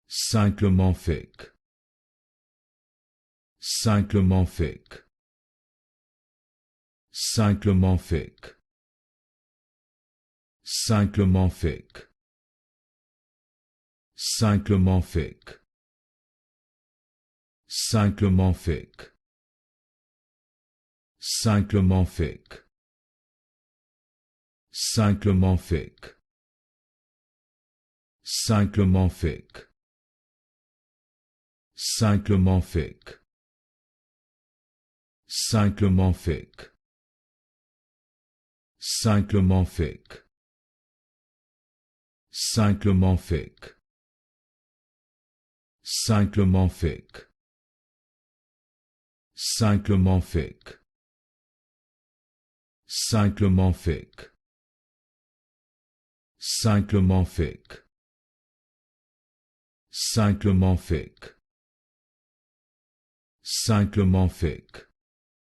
Cyclomorphic. Cyclomorphic. Cyclomorphic. Cyclomorphic. Cyclomorphic. Cyclomorphic. Cyclomorphic. Cyclomorphic. Cyclomorphic. Cyclomorphic. Cyclomorphic. Cyclomorphic. Cyclomorphic. Cyclomorphic. Cyclomorphic. Cyclomorphic. Cyclomorphic. Cyclomorphic. Cyclomorphic.